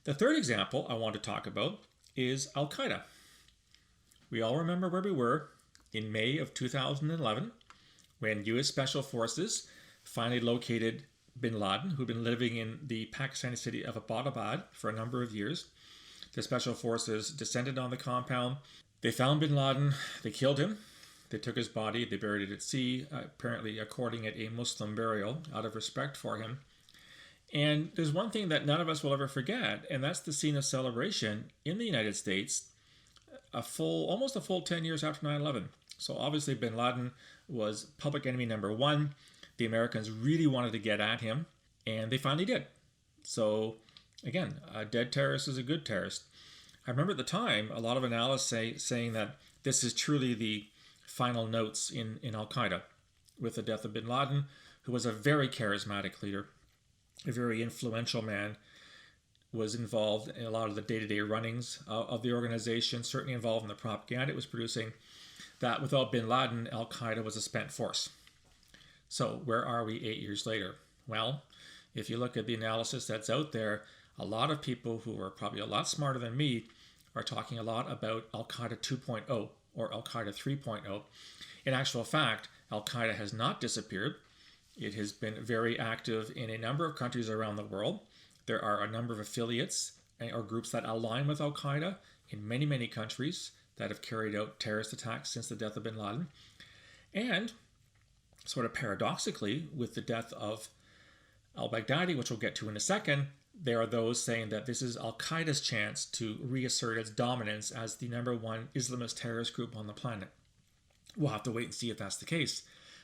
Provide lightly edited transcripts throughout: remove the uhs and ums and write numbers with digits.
The third example I want to talk about is Al-Qaeda. We all remember where we were in May of 2011 when U.S. Special Forces finally located bin Laden, who'd been living in the Pakistani city of Abbottabad for a number of years. The Special Forces descended on the compound. They found bin Laden. They killed him. They took his body. They buried it at sea, apparently according it a Muslim burial out of respect for him. And there's one thing that none of us will ever forget, and that's the scene of celebration in the United States almost a full 10 years after 9/11. So obviously bin Laden was public enemy number one. The Americans really wanted to get at him, and they finally did. So again, a dead terrorist is a good terrorist. I remember at the time a lot of analysts saying that this is truly the final notes in Al-Qaeda with the death of bin Laden, who was a very charismatic leader, a very influential man, was involved in a lot of the day-to-day runnings of the organization, certainly involved in the propaganda it was producing, that without bin Laden, Al-Qaeda was a spent force. So where are we 8 years later? Well, if you look at the analysis that's out there, a lot of people who are probably a lot smarter than me are talking a lot about Al-Qaeda 2.0 or Al-Qaeda 3.0. In actual fact, Al-Qaeda has not disappeared. It has been very active in a number of countries around the world. There are a number of affiliates or groups that align with Al-Qaeda in many, many countries that have carried out terrorist attacks since the death of bin Laden. And sort of paradoxically, with the death of al-Baghdadi, which we'll get to in a second, there are those saying that this is Al-Qaeda's chance to reassert its dominance as the number one Islamist terrorist group on the planet. We'll have to wait and see if that's the case.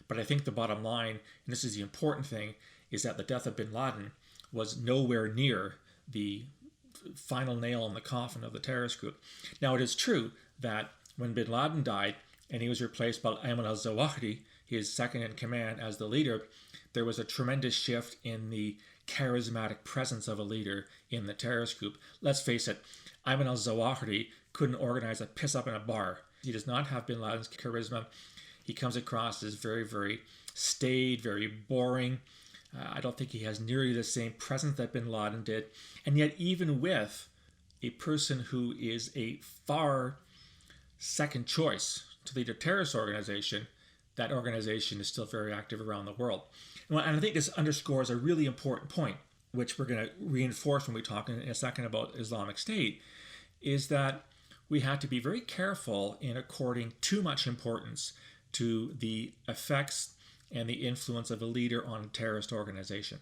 But I think the bottom line, and this is the important thing, is that the death of bin Laden was nowhere near the final nail in the coffin of the terrorist group. Now, it is true that when bin Laden died and he was replaced by Ayman al-Zawahiri, his second in command as the leader, there was a tremendous shift in the charismatic presence of a leader in the terrorist group. Let's face it, Ayman al-Zawahiri couldn't organize a piss up in a bar. He does not have bin Laden's charisma. He comes across as very, very staid, very boring. I don't think he has nearly the same presence that bin Laden did. And yet, even with a person who is a far second choice to lead a terrorist organization, that organization is still very active around the world. And I think this underscores a really important point, which we're going to reinforce when we talk in a second about Islamic State, is that we have to be very careful in according too much importance to the effects and the influence of a leader on a terrorist organization.